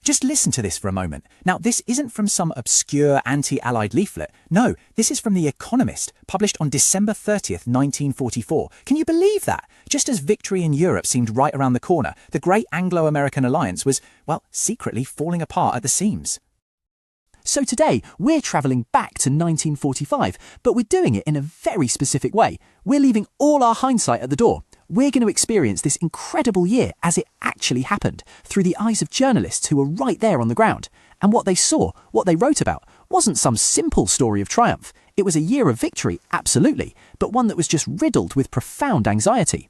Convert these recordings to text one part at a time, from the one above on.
Just listen to this for a moment. Now, this isn't from some obscure anti-Allied leaflet. No, this is from The Economist, published on December 30th, 1944. Can you believe that? Just as victory in Europe seemed right around the corner, the great Anglo-American alliance was, well, secretly falling apart at the seams. So today, we're travelling back to 1945, but we're doing it in a very specific way. We're leaving all our hindsight at the door. We're going to experience this incredible year as it actually happened, through the eyes of journalists who were right there on the ground. And what they saw, what they wrote about, wasn't some simple story of triumph. It was a year of victory, absolutely, but one that was just riddled with profound anxiety.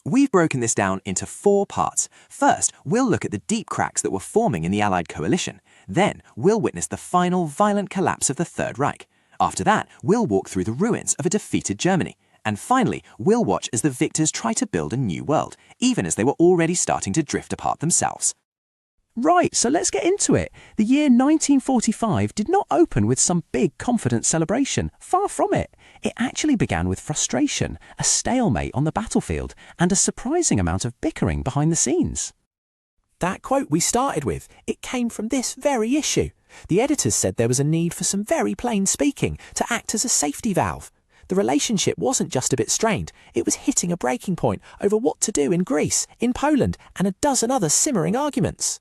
We've broken this down into 4 parts. First, we'll look at the deep cracks that were forming in the Allied coalition. Then, we'll witness the final violent collapse of the Third Reich. After that, we'll walk through the ruins of a defeated Germany. And finally, we'll watch as the victors try to build a new world, even as they were already starting to drift apart themselves. Right, so let's get into it. The year 1945 did not open with some big confident celebration. Far from it. It actually began with frustration, a stalemate on the battlefield, and a surprising amount of bickering behind the scenes. That quote we started with, it came from this very issue. The editors said there was a need for some very plain speaking to act as a safety valve. The relationship wasn't just a bit strained, it was hitting a breaking point over what to do in Greece, in Poland, and a dozen other simmering arguments.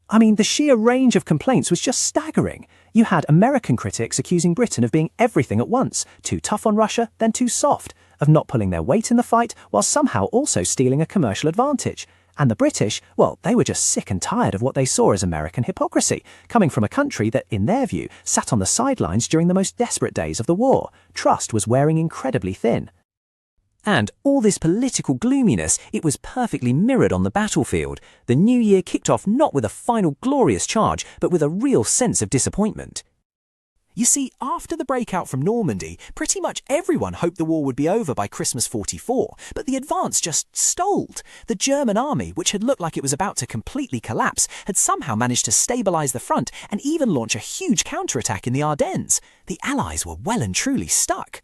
I mean, the sheer range of complaints was just staggering. You had American critics accusing Britain of being everything at once, too tough on Russia, then too soft, of not pulling their weight in the fight, while somehow also stealing a commercial advantage. And the British, well, they were just sick and tired of what they saw as American hypocrisy, coming from a country that, in their view, sat on the sidelines during the most desperate days of the war. Trust was wearing incredibly thin. And all this political gloominess, it was perfectly mirrored on the battlefield. The new year kicked off not with a final glorious charge, but with a real sense of disappointment. You see, after the breakout from Normandy, pretty much everyone hoped the war would be over by Christmas 44, but the advance just stalled. The German army, which had looked like it was about to completely collapse, had somehow managed to stabilise the front and even launch a huge counterattack in the Ardennes. The Allies were well and truly stuck.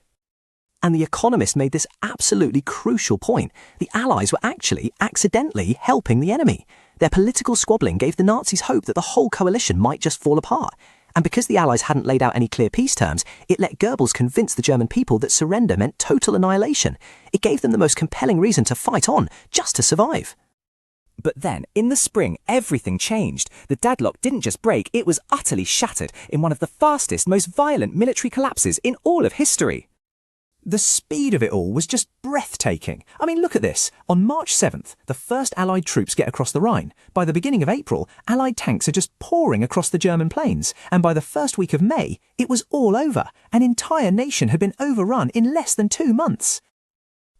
And The Economist made this absolutely crucial point. The Allies were actually accidentally helping the enemy. Their political squabbling gave the Nazis hope that the whole coalition might just fall apart. And because the Allies hadn't laid out any clear peace terms, it let Goebbels convince the German people that surrender meant total annihilation. It gave them the most compelling reason to fight on, just to survive. But then, in the spring, everything changed. The deadlock didn't just break, it was utterly shattered in one of the fastest, most violent military collapses in all of history. The speed of it all was just breathtaking. I mean, look at this. On March 7th, the first Allied troops get across the Rhine. By the beginning of April, Allied tanks are just pouring across the German plains. And by the first week of May, it was all over. An entire nation had been overrun in less than 2 months.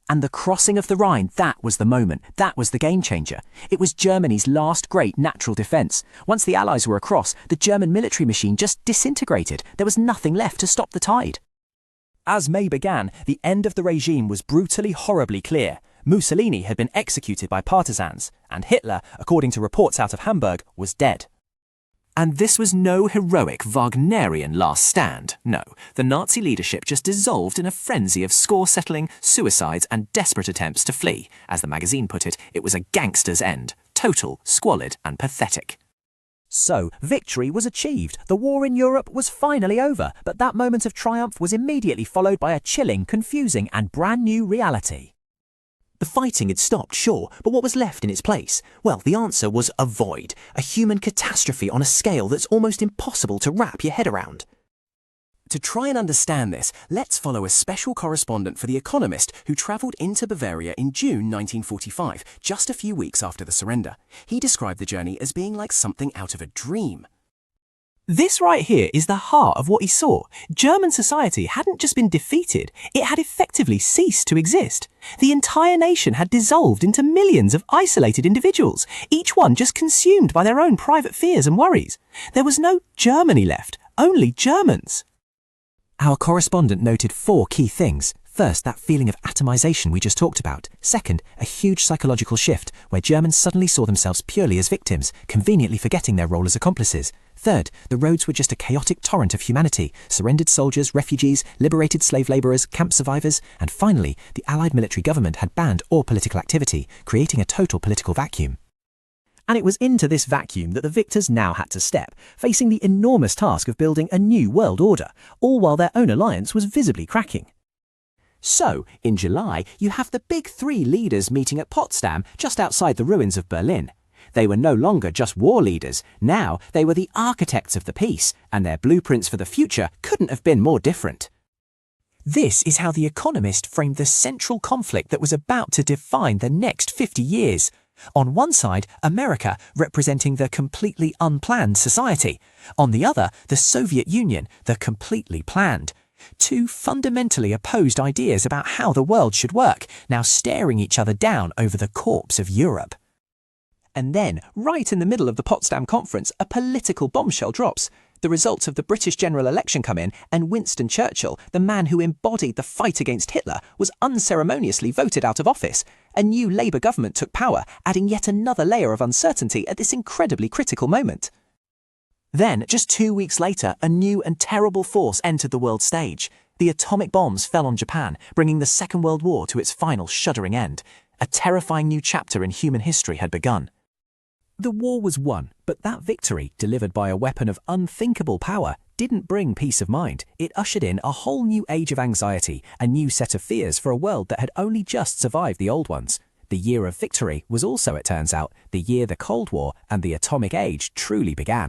And the crossing of the Rhine, that was the moment. That was the game changer. It was Germany's last great natural defence. Once the Allies were across, the German military machine just disintegrated. There was nothing left to stop the tide. As May began, the end of the regime was brutally, horribly clear. Mussolini had been executed by partisans, and Hitler, according to reports out of Hamburg, was dead. And this was no heroic Wagnerian last stand. No, the Nazi leadership just dissolved in a frenzy of score-settling, suicides and desperate attempts to flee. As the magazine put it, it was a gangster's end. Total, squalid and pathetic. So, victory was achieved. The war in Europe was finally over, but that moment of triumph was immediately followed by a chilling, confusing and brand new reality. The fighting had stopped, sure, but what was left in its place? Well, the answer was a void, a human catastrophe on a scale that's almost impossible to wrap your head around. To try and understand this, let's follow a special correspondent for The Economist who travelled into Bavaria in June 1945, just a few weeks after the surrender. He described the journey as being like something out of a dream. This right here is the heart of what he saw. German society hadn't just been defeated, it had effectively ceased to exist. The entire nation had dissolved into millions of isolated individuals, each one just consumed by their own private fears and worries. There was no Germany left, only Germans. Our correspondent noted 4 key things. First, that feeling of atomization we just talked about. Second, a huge psychological shift where Germans suddenly saw themselves purely as victims, conveniently forgetting their role as accomplices. Third, the roads were just a chaotic torrent of humanity, surrendered soldiers, refugees, liberated slave labourers, camp survivors, and finally, the Allied military government had banned all political activity, creating a total political vacuum. And it was into this vacuum that the victors now had to step, facing the enormous task of building a new world order, all while their own alliance was visibly cracking. So, in July, you have the big three leaders meeting at Potsdam, just outside the ruins of Berlin. They were no longer just war leaders, now they were the architects of the peace, and their blueprints for the future couldn't have been more different. This is how The Economist framed the central conflict that was about to define the next 50 years. On one side, America, representing the completely unplanned society. On the other, the Soviet Union, the completely planned. Two fundamentally opposed ideas about how the world should work, now staring each other down over the corpse of Europe. And then, right in the middle of the Potsdam Conference, a political bombshell drops. The results of the British general election come in, and Winston Churchill, the man who embodied the fight against Hitler, was unceremoniously voted out of office. A new Labour government took power, adding yet another layer of uncertainty at this incredibly critical moment. Then, just 2 weeks later, a new and terrible force entered the world stage. The atomic bombs fell on Japan, bringing the Second World War to its final shuddering end. A terrifying new chapter in human history had begun. The war was won, but that victory, delivered by a weapon of unthinkable power, didn't bring peace of mind. It ushered in a whole new age of anxiety, a new set of fears for a world that had only just survived the old ones. The year of victory was also, it turns out, the year the Cold War and the atomic age truly began.